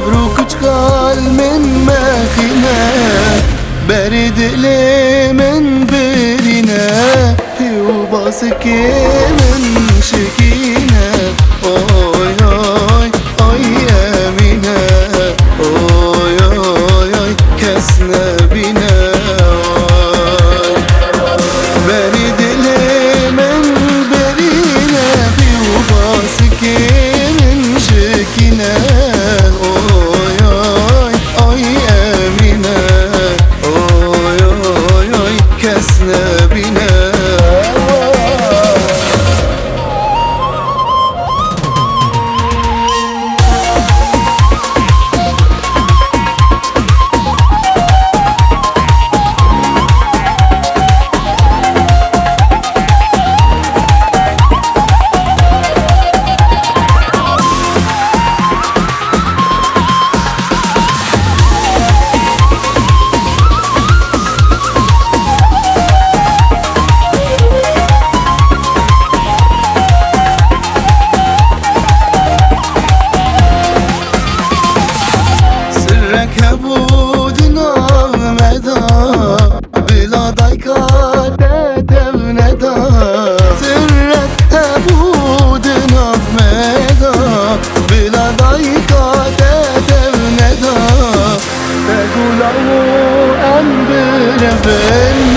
مبروك قلب مخينا بردل من برنا في وباسك من شكينا اوي اوي اوي امينة اوي اوي اوي كسنا بنا بردل من برنا في وباسك من شكينا اوي اوي اوي امينة اوي اوي اوي كسنا بنا كبودنا مدى بلا ضيقة تبندا سرك كبودنا مدى بلا ضيقة تبندا تقول أمبر بن